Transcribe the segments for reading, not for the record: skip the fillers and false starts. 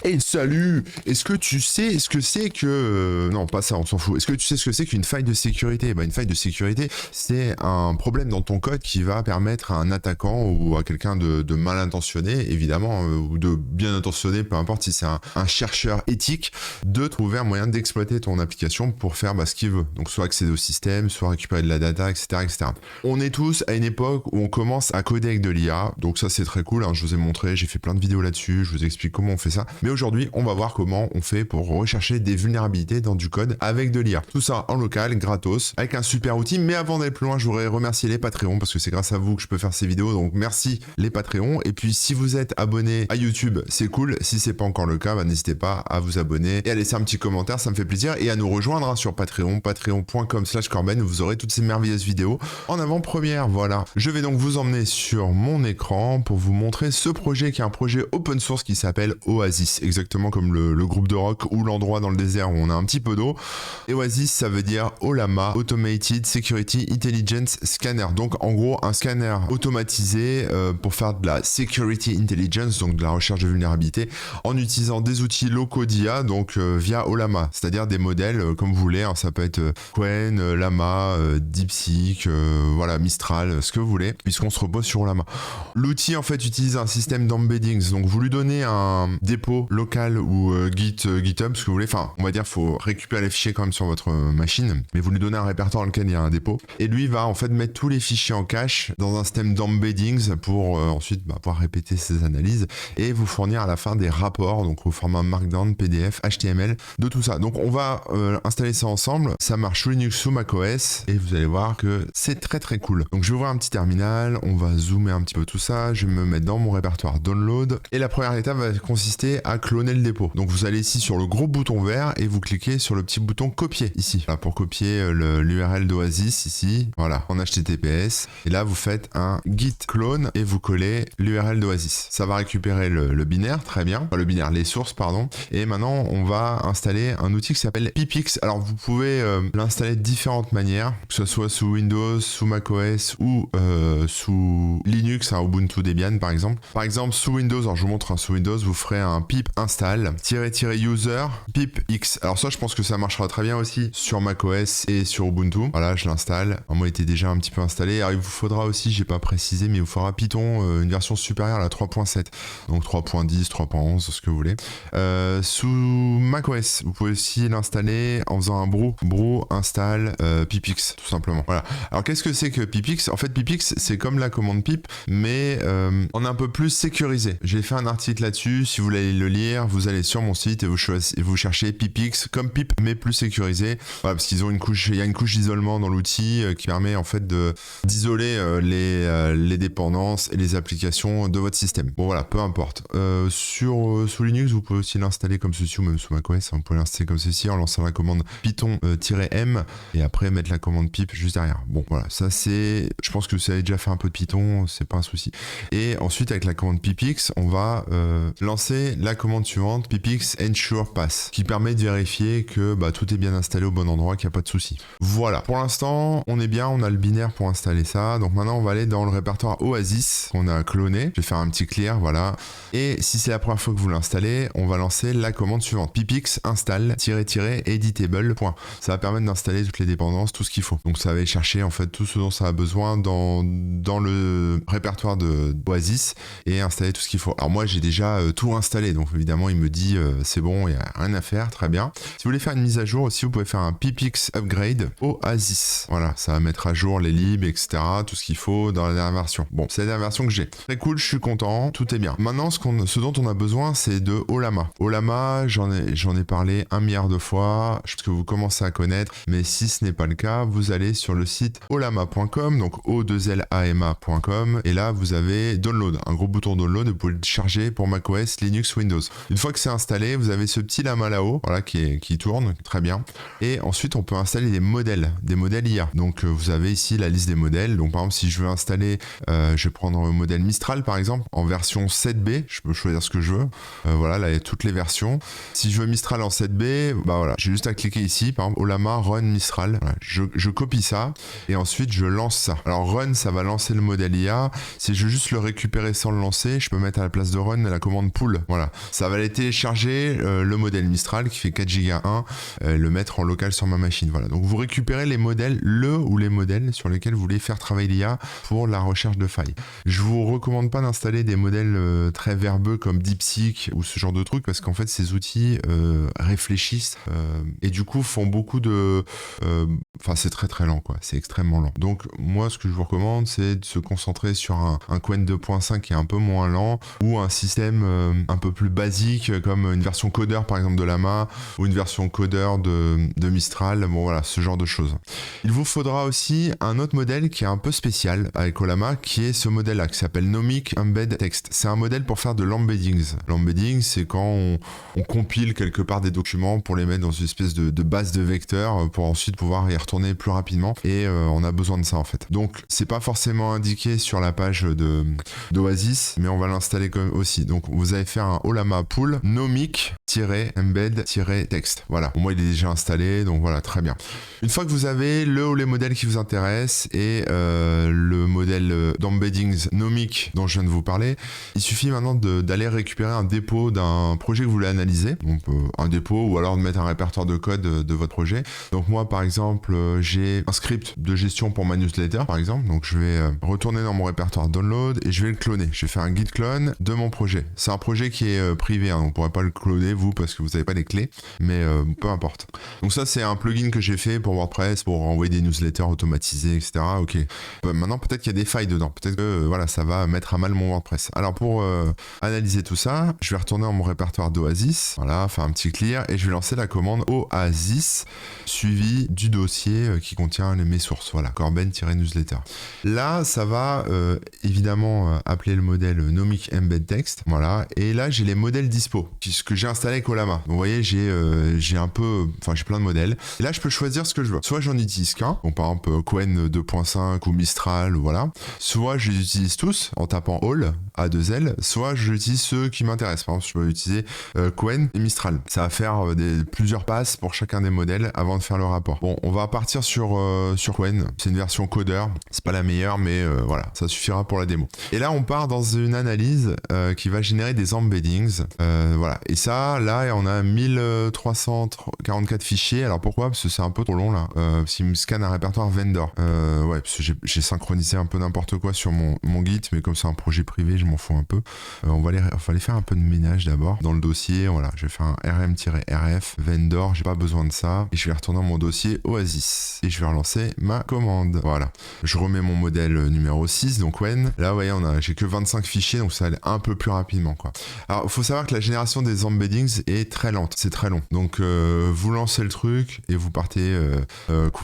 Hey salut! Est-ce que tu sais ce que c'est que... Non, pas ça, on s'en fout. Est-ce que tu sais ce que c'est qu'une faille de sécurité? Bah, une faille de sécurité, c'est un problème dans ton code qui va permettre à un attaquant ou à quelqu'un de mal intentionné, évidemment, ou de bien intentionné, peu importe si c'est un chercheur éthique, de trouver un moyen d'exploiter ton application pour faire ce qu'il veut. Donc soit accéder au système, soit récupérer de la data, etc., etc. On est tous à une époque où on commence à coder avec de l'IA, donc ça c'est très cool, hein, je vous ai montré, j'ai fait plein de vidéos là-dessus, je vous explique comment on fait ça. Mais aujourd'hui, on va voir comment on fait pour rechercher des vulnérabilités dans du code avec de l'IA. Tout ça en local, gratos, avec un super outil. Mais avant d'aller plus loin, je voudrais remercier les Patreons parce que c'est grâce à vous que je peux faire ces vidéos. Donc merci les Patreons. Et puis si vous êtes abonné à YouTube, c'est cool. Si c'est pas encore le cas, n'hésitez pas à vous abonner et à laisser un petit commentaire, ça me fait plaisir. Et à nous rejoindre sur Patreon, patreon.com/Corben. Vous aurez toutes ces merveilleuses vidéos en avant-première. Voilà. Je vais donc vous emmener sur mon écran pour vous montrer ce projet qui est un projet open source qui s'appelle Oasis. Exactement comme le groupe de rock ou l'endroit dans le désert où on a un petit peu d'eau. Et Oasis, ça veut dire OLAMA, Automated Security Intelligence Scanner. Donc en gros, un scanner automatisé pour faire de la Security Intelligence, donc de la recherche de vulnérabilité, en utilisant des outils locaux d'IA, donc via OLAMA, c'est-à-dire des modèles comme vous voulez. Hein, ça peut être Qwen, Llama, DeepSeek, voilà, Mistral, ce que vous voulez, puisqu'on se repose sur OLAMA. L'outil en fait utilise un système d'embeddings, donc vous lui donnez un dépôt local ou GitHub, ce que vous voulez. Enfin, on va dire, faut récupérer les fichiers quand même sur votre machine, mais vous lui donnez un répertoire dans lequel il y a un dépôt. Et lui va en fait mettre tous les fichiers en cache dans un système d'embeddings pour ensuite pouvoir répéter ses analyses et vous fournir à la fin des rapports, donc au format Markdown, PDF, HTML, de tout ça. Donc on va installer ça ensemble. Ça marche sous Linux, sous macOS, et vous allez voir que c'est très très cool. Donc je vais ouvrir un petit terminal, on va zoomer un petit peu tout ça, je vais me mettre dans mon répertoire download, et la première étape va consister à cloner le dépôt. Donc vous allez ici sur le gros bouton vert et vous cliquez sur le petit bouton copier ici. Voilà, pour copier l'URL d'Oasis ici, voilà, en HTTPS. Et là vous faites un git clone et vous collez l'URL d'Oasis. Ça va récupérer le binaire, très bien. Enfin, le binaire, les sources, pardon. Et maintenant on va installer un outil qui s'appelle Pipix. Alors vous pouvez l'installer de différentes manières, que ce soit sous Windows, sous macOS ou sous Linux, hein, Ubuntu Debian par exemple. Par exemple sous Windows, alors je vous montre, hein, sous Windows vous ferez un pip install --user pipx. Alors ça je pense que ça marchera très bien aussi sur macOS et sur Ubuntu. Voilà, je l'installe. Alors, moi il était déjà un petit peu installé. Alors il vous faudra aussi, j'ai pas précisé, mais il vous faudra Python, une version supérieure à la 3.7. Donc 3.10, 3.11, ce que vous voulez. Sous macOS, vous pouvez aussi l'installer en faisant un brew install pipx, tout simplement. Voilà. Alors qu'est-ce que c'est que pipx? En fait pipx c'est comme la commande pip, mais on est un peu plus sécurisé. J'ai fait un article là-dessus, si vous voulez le lire, vous allez sur mon site et vous cherchez Pipix comme pip mais plus sécurisé. Voilà, parce qu'ils ont il y a une couche d'isolement dans l'outil qui permet en fait d'isoler les dépendances et les applications de votre système. Bon voilà, peu importe. Sous Linux, vous pouvez aussi l'installer comme ceci ou même sous macOS. Vous pouvez l'installer comme ceci en lançant la commande Python-M et après mettre la commande pip juste derrière. Bon voilà, ça c'est... Je pense que vous avez déjà fait un peu de Python, c'est pas un souci. Et ensuite avec la commande Pipix, on va lancer la commande suivante, Pipix ensure pass, qui permet de vérifier que tout est bien installé au bon endroit, qu'il n'y a pas de souci. Voilà, pour l'instant on est bien, on a le binaire pour installer ça. Donc maintenant on va aller dans le répertoire Oasis qu'on a cloné. Je vais faire un petit clear, voilà. Et si c'est la première fois que vous l'installez, on va lancer la commande suivante, Pipix install --editable. Ça va permettre d'installer toutes les dépendances, tout ce qu'il faut. Donc ça va aller chercher en fait tout ce dont ça a besoin dans le répertoire de Oasis et installer tout ce qu'il faut. Alors moi j'ai déjà tout installé, donc évidemment il me dit c'est bon, il n'y a rien à faire, très bien. Si vous voulez faire une mise à jour aussi, vous pouvez faire un pipx upgrade Oasis. Voilà, ça va mettre à jour les libs, etc. Tout ce qu'il faut dans la dernière version. Bon, c'est la dernière version que j'ai. Très cool, je suis content, tout est bien. Maintenant, ce dont on a besoin, c'est de OLAMA. OLAMA, j'en ai parlé 1 milliard de fois, je pense que vous commencez à connaître, mais si ce n'est pas le cas, vous allez sur le site olama.com, donc o2lama.com, et là vous avez download, un gros bouton download, et vous pouvez le charger pour macOS, Linux, Windows. Une fois que c'est installé, vous avez ce petit lama là-haut, voilà, qui tourne, très bien. Et ensuite, on peut installer des modèles IA. Donc, vous avez ici la liste des modèles. Donc, par exemple, si je veux installer, je vais prendre le modèle Mistral, par exemple, en version 7B. Je peux choisir ce que je veux. Voilà, là, il y a toutes les versions. Si je veux Mistral en 7B, voilà, j'ai juste à cliquer ici, par exemple, Olama Run Mistral. Voilà, je copie ça et ensuite, je lance ça. Alors, Run, ça va lancer le modèle IA. Si je veux juste le récupérer sans le lancer, je peux mettre à la place de Run la commande Pull. Voilà. Ça va aller télécharger le modèle Mistral qui fait 4 Go 1, le mettre en local sur ma machine. Voilà. Donc vous récupérez les modèles, les modèles sur lesquels vous voulez faire travailler l'IA pour la recherche de failles. Je vous recommande pas d'installer des modèles très verbeux comme DeepSeek ou ce genre de trucs parce qu'en fait ces outils réfléchissent et du coup font beaucoup de... Enfin c'est très très lent quoi, c'est extrêmement lent. Donc moi ce que je vous recommande c'est de se concentrer sur un Qwen 2.5 qui est un peu moins lent ou un système un peu plus basique comme une version codeur par exemple de Llama ou une version codeur de Mistral, bon voilà ce genre de choses. Il vous faudra aussi un autre modèle qui est un peu spécial avec Ollama qui est ce modèle là qui s'appelle Nomic Embed Text. C'est un modèle pour faire de l'embeddings. L'embedding c'est quand on compile quelque part des documents pour les mettre dans une espèce de base de vecteurs pour ensuite pouvoir y retourner plus rapidement et on a besoin de ça en fait. Donc c'est pas forcément indiqué sur la page d'Oasis mais on va l'installer aussi. Donc vous allez faire un Ollama pool nomic-embed-text. Voilà, pour moi il est déjà installé donc voilà très bien. Une fois que vous avez le ou les modèles qui vous intéressent et le modèle d'embeddings Nomic dont je viens de vous parler, il suffit maintenant d'aller récupérer un dépôt d'un projet que vous voulez analyser, donc un dépôt ou alors de mettre un répertoire de code de votre projet. Donc moi par exemple j'ai un script de gestion pour ma newsletter par exemple, donc je vais retourner dans mon répertoire download et je vais le cloner. Je vais faire un git clone de mon projet. C'est un projet qui est privé, hein, on ne pourrait pas le cloner vous parce que vous n'avez pas les clés, mais peu importe. Donc ça c'est un plugin que j'ai fait pour WordPress pour envoyer des newsletters automatisés, etc. Ok. Maintenant peut-être qu'il y a des failles dedans, peut-être que voilà ça va mettre à mal mon WordPress. Alors pour analyser tout ça, je vais retourner dans mon répertoire d'Oasis, voilà, faire un petit clear et je vais lancer la commande Oasis suivi du dossier qui contient mes sources, voilà, Corben-newsletter. Là ça va évidemment appeler le modèle Nomic Embed Text, voilà, et là j'ai les modèles dispo, ce que j'ai installé avec Ollama. Donc vous voyez j'ai plein de modèles, et là je peux choisir ce que je veux. Soit j'en utilise qu'un, donc par exemple Qwen 2.5 ou Mistral, ou voilà. Soit je les utilise tous en tapant All, A2L, soit j'utilise ceux qui m'intéressent. Par exemple, je peux utiliser Qwen et Mistral. Ça va faire plusieurs passes pour chacun des modèles avant de faire le rapport. Bon, on va partir sur Qwen. C'est une version codeur. C'est pas la meilleure, mais voilà, ça suffira pour la démo. Et là, on part dans une analyse qui va générer des embeddings. Voilà. Et ça, là, on a 1344 fichiers. Alors pourquoi? Parce que c'est un peu trop long là. Parce qu'il me scanne un répertoire vendor. Ouais, parce que j'ai synchronisé un peu n'importe quoi sur mon Git, mais comme c'est un projet privé, je m'en fous un peu. On va aller faire un peu de ménage d'abord. Dans le dossier, voilà, je vais faire un rm-rf vendor, j'ai pas besoin de ça. Et je vais retourner dans mon dossier Oasis. Et je vais relancer ma commande. Voilà. Je remets mon modèle numéro 6, donc Qwen. Là, vous voyez, j'ai que 25 fichiers, donc ça allait un peu plus rapidement, quoi. Alors, il faut savoir que la génération des embeddings est très lente. C'est très long. Donc, vous lancez le truc et vous partez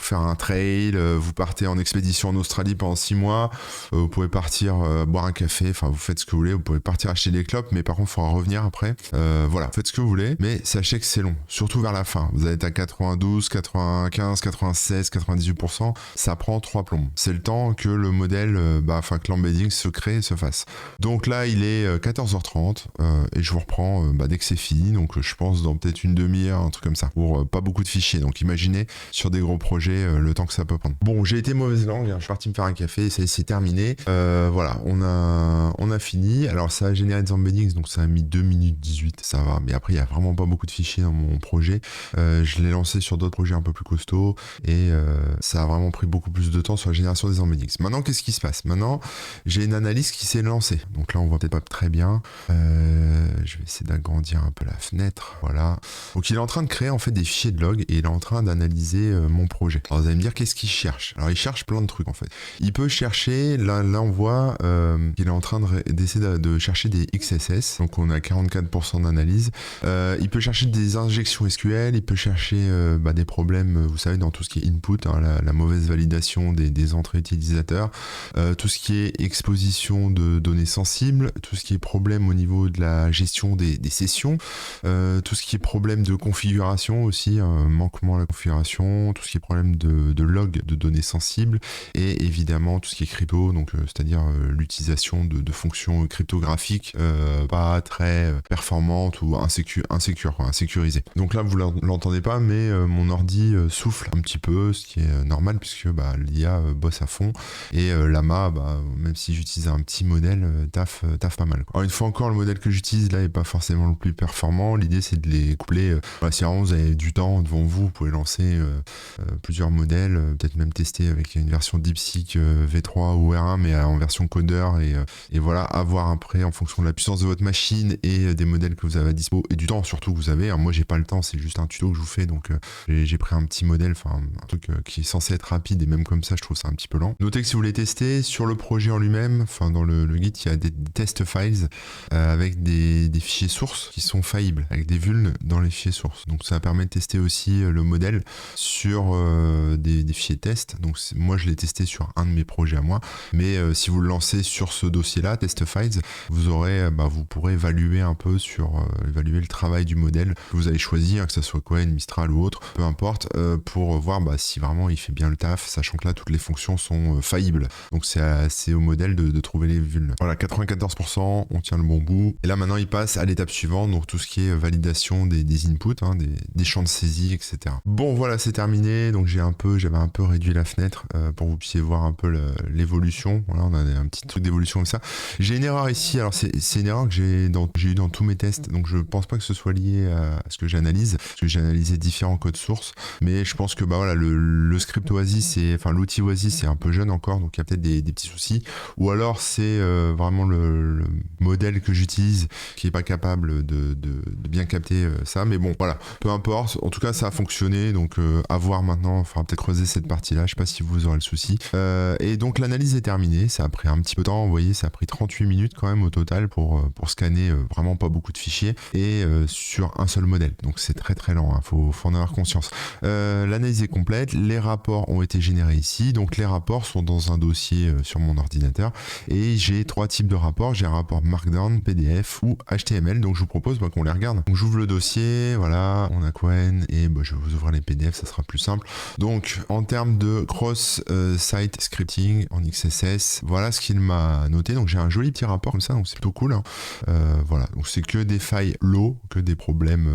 faire un trail, vous partez en expédition en Australie pendant 6 mois, vous pouvez partir boire un café, enfin vous faites ce que vous voulez, vous pouvez partir acheter des clopes, mais par contre il faudra revenir après. Voilà, faites ce que vous voulez, mais sachez que c'est long, surtout vers la fin. Vous allez être à 92, 95, 96, 98%, ça prend 3 plombes. C'est le temps que le modèle, que l'embedding se crée et se fasse. Donc là il est 14h30 et je vous reprends dès que c'est fini, donc je pense dans peut-être une demi-heure, un truc comme ça, pour pas beaucoup de fichiers. Donc imaginez sur des gros projets le temps que ça peut prendre. Bon, j'ai été mauvaise langue, hein. Je suis parti me faire un café, c'est terminé. Voilà, on a fini. Alors ça a généré des embeddings, donc ça a mis 2 minutes 18, ça va. Mais après, il n'y a vraiment pas beaucoup de fichiers dans mon projet. Je l'ai lancé sur d'autres projets un peu plus costauds et ça a vraiment pris beaucoup plus de temps sur la génération des embeddings. Maintenant, qu'est-ce qui se passe? Maintenant, j'ai une analyse qui s'est lancée. Donc là, on voit peut-être pas très bien. Je vais essayer d'agrandir un peu la fenêtre. Voilà. Donc il est en train de créer en fait des fichiers de log et il est en train d'analyser mon projet. Alors vous allez me dire qu'est-ce qu'il cherche? Alors il cherche plein de trucs en fait. Il peut chercher, là on voit qu'il est en train d'essayer de chercher des XSS, donc on a 44% d'analyse. Il peut chercher des injections SQL, il peut chercher des problèmes, vous savez, dans tout ce qui est input, hein, la mauvaise validation des entrées utilisateurs, tout ce qui est exposition de données sensibles, tout ce qui est problème au niveau de la gestion des sessions, tout ce qui est problème de configuration aussi, manquement à la configuration, tout ce qui est problème de log de données sensibles et évidemment tout ce qui est crypto, donc c'est-à-dire l'utilisation de fonctions fonctions cryptographiques pas très performantes ou insécurisées. Donc là, vous l'entendez pas, mais mon ordi souffle un petit peu, ce qui est normal puisque l'IA bosse à fond et Llama, même si j'utilise un petit modèle, taf pas mal. Alors une fois encore, le modèle que j'utilise là est pas forcément le plus performant. L'idée c'est de les coupler. Si vraiment vous avez du temps devant vous, vous pouvez lancer plusieurs modèles, peut-être même tester avec une version DeepSeek V3 ou R1, mais en version codeur et voilà, avoir après en fonction de la puissance de votre machine et des modèles que vous avez à dispo et du temps surtout que vous avez. Alors moi j'ai pas le temps, c'est juste un tuto que je vous fais, donc j'ai pris un petit modèle, enfin un truc qui est censé être rapide et même comme ça je trouve ça un petit peu lent. Notez que si vous voulez tester sur le projet en lui-même, enfin dans le guide il y a des test files avec des fichiers sources qui sont faillibles, avec des vulnes dans les fichiers sources. Donc ça permet de tester aussi le modèle sur des fichiers test. Donc moi je l'ai testé sur un de mes projets à moi, mais si vous le lancez sur ce dossier-là, test files, vous aurez, vous pourrez évaluer un peu évaluer le travail du modèle que vous avez choisi, que ça soit Cohen, Mistral ou autre, peu importe, pour voir si vraiment il fait bien le taf, sachant que là toutes les fonctions sont faillibles. Donc c'est au modèle de trouver les vulnes. Voilà, 94%, on tient le bon bout. Et là maintenant il passe à l'étape suivante, donc tout ce qui est validation des inputs, des champs de saisie, etc. Bon voilà, c'est terminé. Donc j'avais un peu réduit la fenêtre pour que vous puissiez voir un peu l'évolution. Voilà, on a un petit truc d'évolution comme ça. J'ai une erreur ici, alors c'est une erreur que j'ai eu dans tous mes tests, donc je pense pas que ce soit lié à ce que j'analyse, parce que j'ai analysé différents codes sources, mais je pense que le script Oasis, l'outil Oasis c'est un peu jeune encore, donc il y a peut-être des petits soucis, ou alors c'est vraiment le modèle que j'utilise qui est pas capable de bien capter ça, mais bon voilà, peu importe, en tout cas ça a fonctionné, donc à voir maintenant, il faudra peut-être creuser cette partie-là, je sais pas si vous aurez le souci. Et donc l'analyse est terminée, ça a pris un petit peu de temps, vous voyez, ça a pris 38 minutes quand même au total pour scanner vraiment pas beaucoup de fichiers et sur un seul modèle, donc c'est très très lent, faut en avoir conscience. L'analyse est complète, les rapports ont été générés ici, donc les rapports sont dans un dossier sur mon ordinateur et j'ai 3 types de rapports, j'ai un rapport Markdown, PDF ou HTML, donc je vous propose qu'on les regarde. Donc j'ouvre le dossier, voilà, on a Cohen et je vais vous ouvrir les PDF, ça sera plus simple. Donc en termes de cross-site scripting en XSS, voilà ce qu'il m'a noté, donc j'ai un joli petit rapport comme ça, donc c'est plutôt cool. Voilà, donc c'est que des failles low, que des problèmes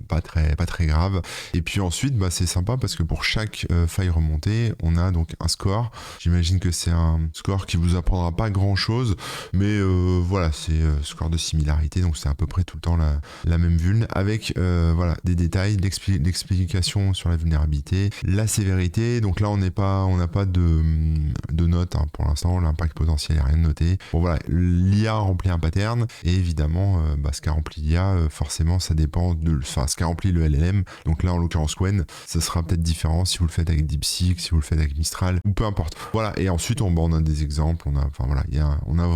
pas très graves. Et puis ensuite, c'est sympa parce que pour chaque faille remontée, on a donc un score. J'imagine que c'est un score qui vous apprendra pas grand chose, mais voilà, c'est score de similarité, donc c'est à peu près tout le temps la même vulne, avec voilà, des détails, l'explication sur la vulnérabilité, la sévérité. Donc là, on n'a pas de note pour l'instant, l'impact potentiel n'est rien noté. Bon voilà, l'IA remplit un pattern, et évidemment, ce qu'a rempli l'IA, forcément, ça dépend ce qu'a rempli le LLM. Donc là, en l'occurrence, Cohen, ça sera peut-être différent si vous le faites avec DeepSeek, si vous le faites avec Mistral, ou peu importe. Voilà, et ensuite, on a des exemples, on a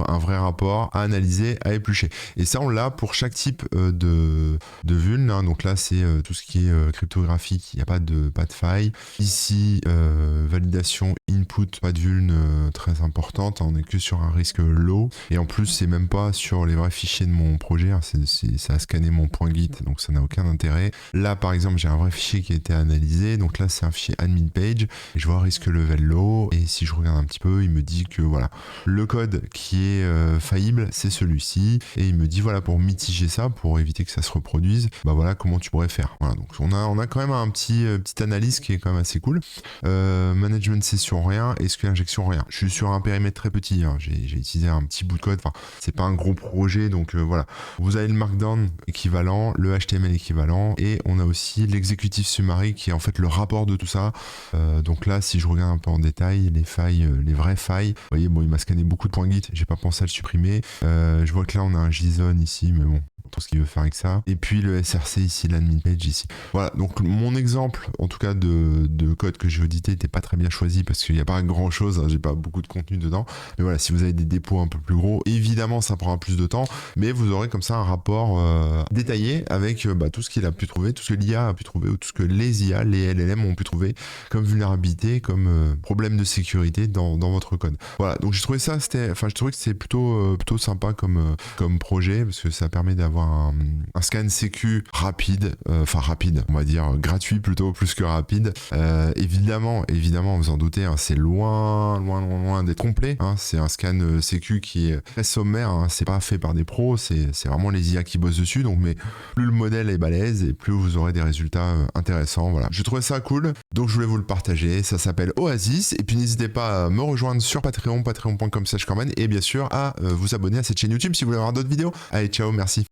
un vrai rapport à analyser, à éplucher. Et ça, on l'a pour chaque type de vulne. Donc là, c'est tout ce qui est cryptographique, il n'y a pas de faille. Ici, validation input, pas de vulne très importante, on n'est que sur un risque low. Et en plus, c'est même pas sur les vrais fichiers de mon projet, ça a scanné mon point Git, donc ça n'a aucun intérêt. Là, par exemple, j'ai un vrai fichier qui a été analysé, donc là, c'est un fichier admin page, et je vois risque level low, et si je regarde un petit peu, il me dit que voilà, le code qui est faillible, c'est celui-ci, et il me dit voilà, pour mitiger ça, pour éviter que ça se reproduise, voilà comment tu pourrais faire. Voilà, donc on a quand même un petite analyse qui est quand même assez cool. Management session rien, SQL injection rien. Je suis sur un périmètre très petit, j'ai utilisé un petit bout de code, c'est pas un gros projet, donc voilà. Vous avez le Markdown équivalent, le HTML équivalent, et on a aussi l'exécutif summary qui est en fait le rapport de tout ça. Donc là, si je regarde un peu en détail, les failles, les vraies failles, vous voyez, il m'a scanné beaucoup de points Git, j'ai pas pensé à le supprimer. Je vois que là, on a un JSON ici, mais bon, tout ce qu'il veut faire avec ça. Et puis le SRC ici, l'admin page ici. Voilà, donc mon exemple, en tout cas de code que j'ai audité, n'était pas très bien choisi parce qu'il n'y a pas grand chose, j'ai pas beaucoup de contenu dedans. Mais voilà, si vous avez des dépôts un peu plus gros, évidemment ça prendra plus de temps, mais vous aurez comme ça un rapport détaillé avec tout ce qu'il a pu trouver, tout ce que l'IA a pu trouver, ou tout ce que les IA, les LLM ont pu trouver comme vulnérabilité, comme problème de sécurité dans votre code. Voilà, donc j'ai trouvé que c'est plutôt sympa comme projet, parce que ça permet d'avoir un scan sécu rapide, rapide, on va dire gratuit plutôt, plus que rapide. Évidemment, vous en doutez, hein, c'est loin d'être complet. Hein, c'est un scan sécu qui est très sommaire, hein, c'est pas fait par des pros, c'est vraiment les IA qui bossent dessus. Donc, mais plus le modèle est balèze et plus vous aurez des résultats intéressants. Voilà, je trouvais ça cool, donc je voulais vous le partager. Ça s'appelle Oasis, et puis n'hésitez pas à me rejoindre sur Patreon, patreon.com/Corben, et bien sûr à vous abonner à cette chaîne YouTube si vous voulez avoir d'autres vidéos. Allez, ciao, merci.